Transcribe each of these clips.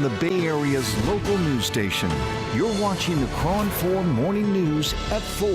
The Bay Area's local news station. You're watching the KRON 4 Morning News at 4.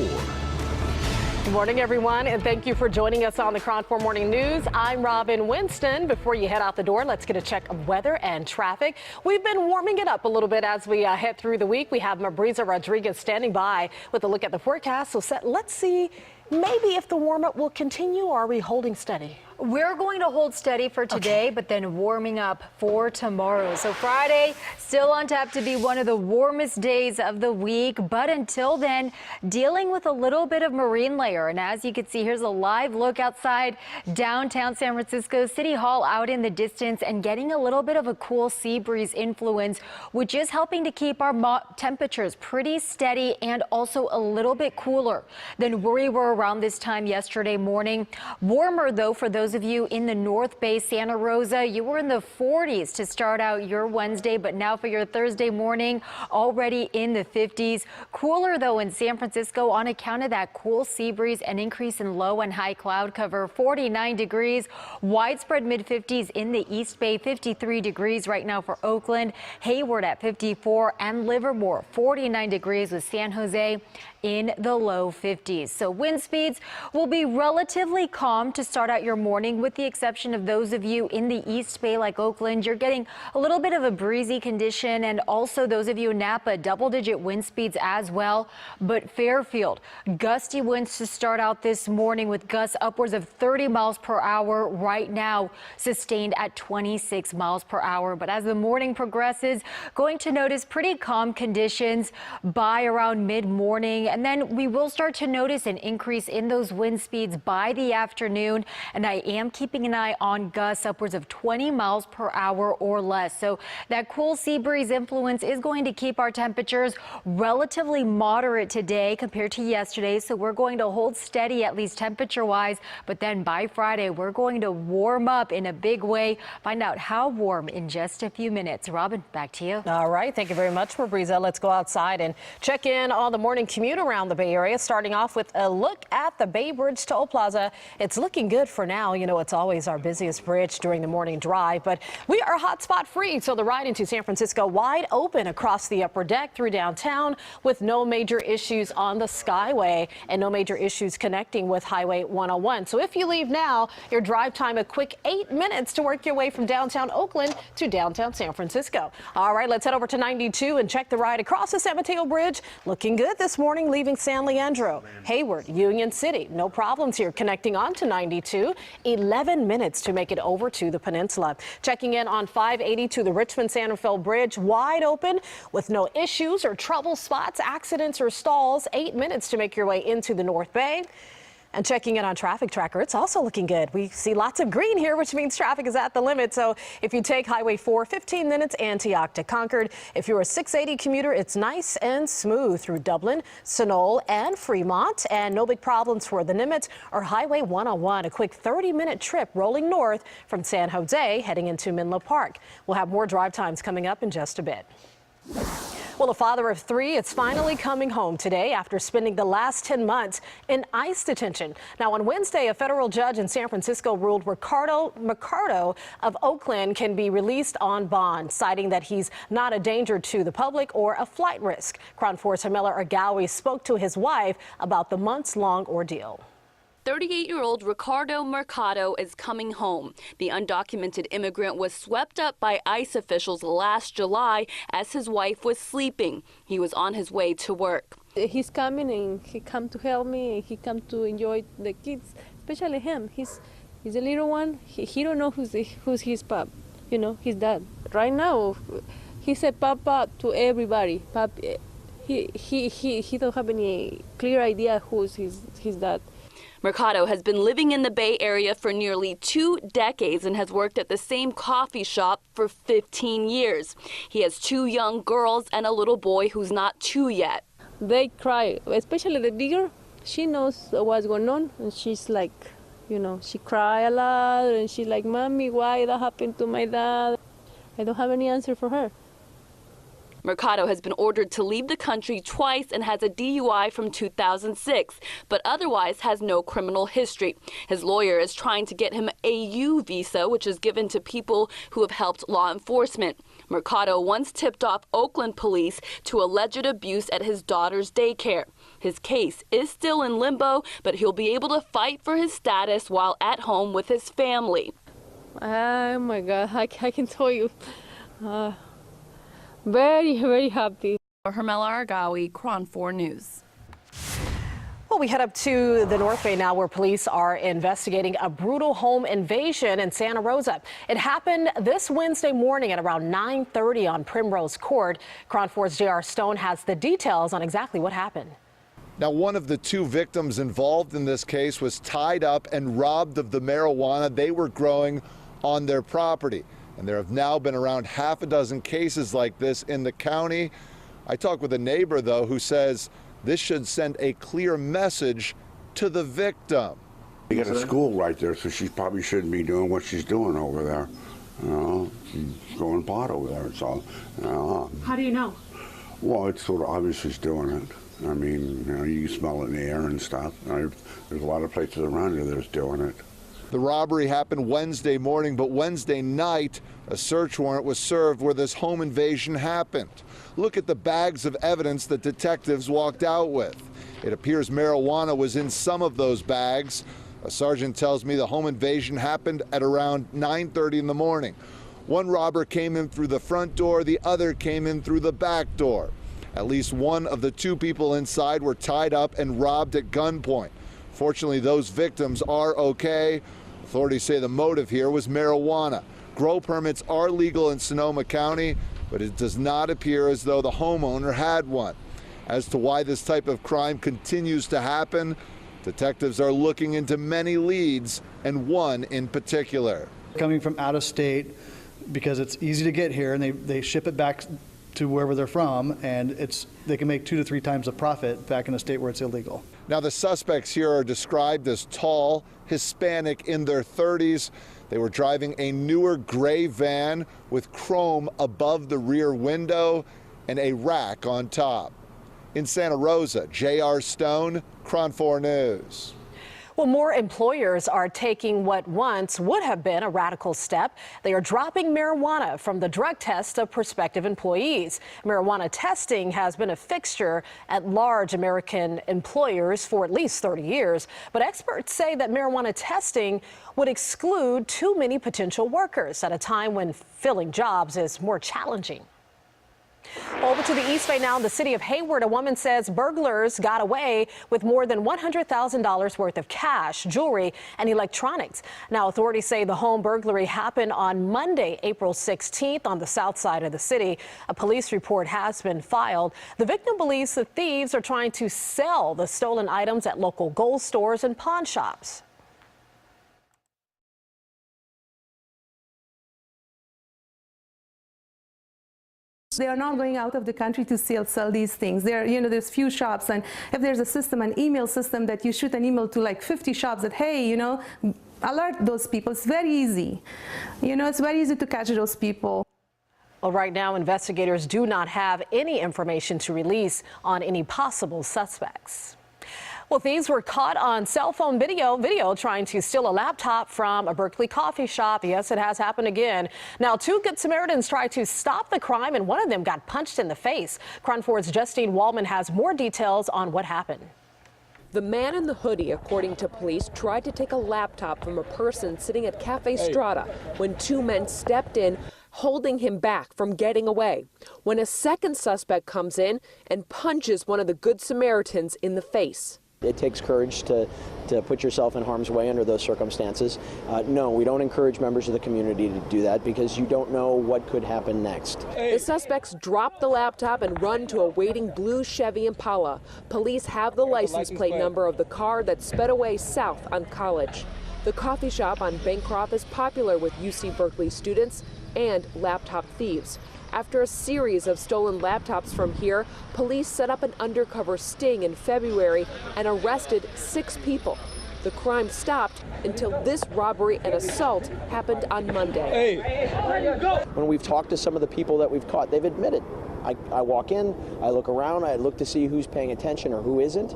Good morning, everyone, and thank you for joining us on the KRON 4 Morning News. I'm Robin Winston. Before you head out the door, let's get a check of weather and traffic. We've been warming it up a little bit as we head through the week. We have Mabrisa Rodriguez standing by with a look at the forecast. So let's see maybe if the warm-up will continue, or are we holding steady? We're going to hold steady for today, but then warming up for tomorrow. So Friday, still on tap to be one of the warmest days of the week. But until then, dealing with a little bit of marine layer. And as you can see, here's a live look outside downtown San Francisco. City Hall out in the distance and getting a little bit of a cool sea breeze influence, which is helping to keep our temperatures pretty steady and also a little bit cooler than we were around this time yesterday morning. Warmer, though, for those of you in the North Bay, Santa Rosa, you were in the 40s to start out your Wednesday, but now for your Thursday morning, already in the 50s. Cooler, though, in San Francisco on account of that cool sea breeze, an increase in low and high cloud cover, 49 degrees, widespread mid-50s in the East Bay, 53 degrees right now for Oakland, Hayward at 54, and Livermore, 49 degrees with San Jose in the low 50s. So wind speeds will be relatively calm to start out your morning, with the exception of those of you in the East Bay like Oakland. You're getting a little bit of a breezy condition, and also those of you in Napa, double-digit wind speeds as well. But Fairfield, gusty winds to start out this morning with gusts upwards of 30 miles per hour right now, sustained at 26 miles per hour. But as the morning progresses, going to notice pretty calm conditions by around mid-morning. And then we will start to notice an increase in those wind speeds by the afternoon. And I am keeping an eye on gusts upwards of 20 miles per hour or less. So that cool sea breeze influence is going to keep our temperatures relatively moderate today compared to yesterday. So we're going to hold steady, at least temperature wise. But then by Friday, we're going to warm up in a big way. Find out how warm in just a few minutes. Robin, back to you. All right. Thank you very much, Mabrisa. Let's go outside and check in on the morning commute around the Bay Area, starting off with a look at the Bay Bridge Toll Plaza. It's looking good for now. You know, it's always our busiest bridge during the morning drive, but we are hotspot free. So the ride into San Francisco wide open across the upper deck through downtown, with no major issues on the Skyway and no major issues connecting with Highway 101. So if you leave now, your drive time a quick 8 minutes to work your way from downtown Oakland to downtown San Francisco. All right, let's head over to 92 and check the ride across the San Mateo Bridge. Looking good this morning, leaving San Leandro, Hayward, Union City. No problems here connecting on to 92. 11 minutes to make it over to the peninsula. Checking in on 580 to the Richmond-Santa Fe Bridge, wide open with no issues or trouble spots, accidents or stalls. 8 minutes to make your way into the North Bay. And checking in on Traffic Tracker, it's also looking good. We see lots of green here, which means traffic is at the limit. So if you take Highway 4, 15 minutes, Antioch to Concord. If you're a 680 commuter, it's nice and smooth through Dublin, Sunol, and Fremont. And no big problems for the Nimitz or Highway 101. A quick 30-minute trip rolling north from San Jose, heading into Menlo Park. We'll have more drive times coming up in just a bit. Well, a father of 3 is finally coming home today after spending the last 10 months in ICE detention. Now, on Wednesday, a federal judge in San Francisco ruled Ricardo of Oakland can be released on bond, citing that he's not a danger to the public or a flight risk. KRON 4's Hamila Argawi spoke to his wife about the months-long ordeal. 38-year-old Ricardo Mercado is coming home. The undocumented immigrant was swept up by ICE officials last July as his wife was sleeping. He was on his way to work. He's coming and he come to help me, and he come to enjoy the kids, especially him. He's a little one. He don't know who's his pap, you know, his dad. Right now, he said papa to everybody. He don't have any clear idea who's his dad. Mercado has been living in the Bay Area for nearly 2 decades and has worked at the same coffee shop for 15 years. He has 2 young girls and a little boy who's not 2 yet. They cry, especially the bigger. She knows what's going on, and she's like, you know, she cry a lot, and she's like, Mommy, why that happened to my dad? I don't have any answer for her. Mercado has been ordered to leave the country twice and has a DUI from 2006, but otherwise has no criminal history. His lawyer is trying to get him a U visa, which is given to people who have helped law enforcement. Mercado once tipped off Oakland police to alleged abuse at his daughter's daycare. His case is still in limbo, but he'll be able to fight for his status while at home with his family. Oh my God, I can tell you, very, very happy. Hermela Argawi, KRON 4 News. Well, we head up to the North Bay now, where police are investigating a brutal home invasion in Santa Rosa. It happened this Wednesday morning at around 9:30 on Primrose Court. KRON 4's J.R. Stone has the details on exactly what happened. Now, one of the two victims involved in this case was tied up and robbed of the marijuana they were growing on their property. And there have now been around half a dozen cases like this in the county. I talked with a neighbor, though, who says this should send a clear message to the victim. You got a school right there, so she probably shouldn't be doing what she's doing over there. You know, she's growing pot over there, so. How do you know? Well, it's sort of obvious she's doing it. I mean, you know, you can smell it in the air and stuff. There's a lot of places around here that's doing it. The robbery happened Wednesday morning, but Wednesday night, a search warrant was served where this home invasion happened. Look at the bags of evidence that detectives walked out with. It appears marijuana was in some of those bags. A sergeant tells me the home invasion happened at around 9:30 in the morning. One robber came in through the front door, the other came in through the back door. At least one of the two people inside were tied up and robbed at gunpoint. Fortunately, those victims are okay. Authorities say the motive here was marijuana. Grow permits are legal in Sonoma County, but it does not appear as though the homeowner had one. As to why this type of crime continues to happen, detectives are looking into many leads, and one in particular. Coming from out of state, because it's easy to get here, and they ship it back to wherever they're from, and they can make 2 to 3 times the profit back in a state where it's illegal. Now, the suspects here are described as tall, Hispanic, in their 30s. They were driving a newer gray van with chrome above the rear window and a rack on top. In Santa Rosa, J.R. Stone, KRON 4 News. Well, more employers are taking what once would have been a radical step. They are dropping marijuana from the drug test of prospective employees. Marijuana testing has been a fixture at large American employers for at least 30 years. But experts say that marijuana testing would exclude too many potential workers at a time when filling jobs is more challenging. Over to the East Bay now, in the city of Hayward, a woman says burglars got away with more than $100,000 worth of cash, jewelry, and electronics. Now, authorities say the home burglary happened on Monday, April 16th, on the south side of the city. A police report has been filed. The victim believes the thieves are trying to sell the stolen items at local gold stores and pawn shops. They are not going out of the country to sell these things. There's few shops, and if there's a system, an email system, that you shoot an email to like 50 shops that, hey, alert those people. It's very easy. It's very easy to catch those people. Well, right now, investigators do not have any information to release on any possible suspects. Well, thieves were caught on cell phone video trying to steal a laptop from a Berkeley coffee shop. Yes, it has happened again. Now, 2 Good Samaritans tried to stop the crime, and one of them got punched in the face. KRON 4's Justine Wallman has more details on what happened. The man in the hoodie, according to police, tried to take a laptop from a person sitting at Cafe Strada when 2 men stepped in, holding him back from getting away. When a second suspect comes in and punches one of the Good Samaritans in the face. It takes courage to put yourself in harm's way under those circumstances. No, we don't encourage members of the community to do that because you don't know what could happen next. The suspects drop the laptop and run to a waiting blue Chevy Impala. Police have the license plate number of the car that sped away south on College. The coffee shop on Bancroft is popular with UC Berkeley students and laptop thieves. After a series of stolen laptops from here, police set up an undercover sting in February and arrested 6 people. The crime stopped until this robbery and assault happened on Monday. When we've talked to some of the people that we've caught, they've admitted. I walk in, I look around, I look to see who's paying attention or who isn't.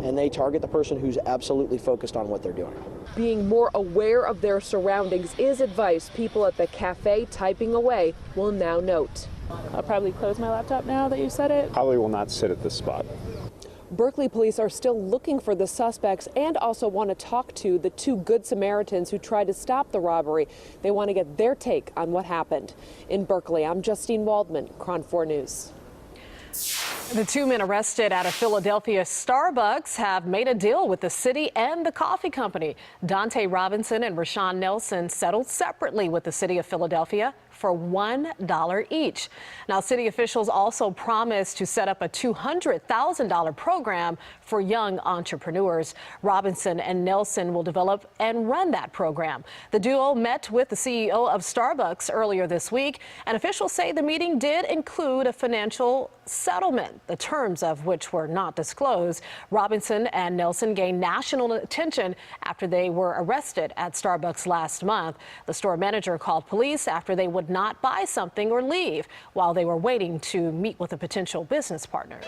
and they target the person who's absolutely focused on what they're doing. Being more aware of their surroundings is advice people at the cafe typing away will now note. I'll probably close my laptop now that you said it. Probably will not sit at this spot. Berkeley police are still looking for the suspects and also want to talk to the two Good Samaritans who tried to stop the robbery. They want to get their take on what happened. In Berkeley, I'm Justine Waldman, KRON 4 News. The two men arrested at a Philadelphia Starbucks have made a deal with the city and the coffee company. Dante Robinson and Rashawn Nelson settled separately with the city of Philadelphia for $1 each. Now, city officials also promised to set up a $200,000 program for young entrepreneurs. Robinson and Nelson will develop and run that program. The duo met with the CEO of Starbucks earlier this week, and officials say the meeting did include a financial settlement, the terms of which were not disclosed. Robinson and Nelson gained national attention after they were arrested at Starbucks last month. The store manager called police after they would not buy something or leave while they were waiting to meet with a potential business partner.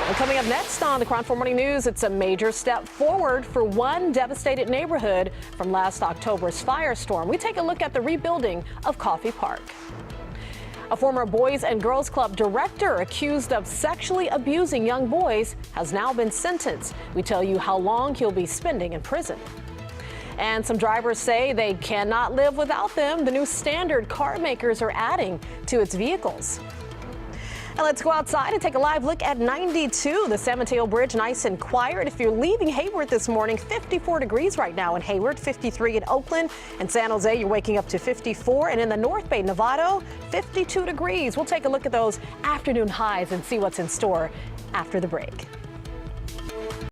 And coming up next on the KRON 4 Morning News, it's a major step forward for one devastated neighborhood from last October's firestorm. We take a look at the rebuilding of Coffey Park. A former Boys and Girls Club director accused of sexually abusing young boys has now been sentenced. We tell you how long he'll be spending in prison. And some drivers say they cannot live without them. The new standard car makers are adding to its vehicles. And let's go outside and take a live look at 92. The San Mateo Bridge, nice and quiet. If you're leaving Hayward this morning, 54 degrees right now in Hayward, 53 in Oakland. And San Jose, you're waking up to 54. And in the North Bay, Novato, 52 degrees. We'll take a look at those afternoon highs and see what's in store after the break.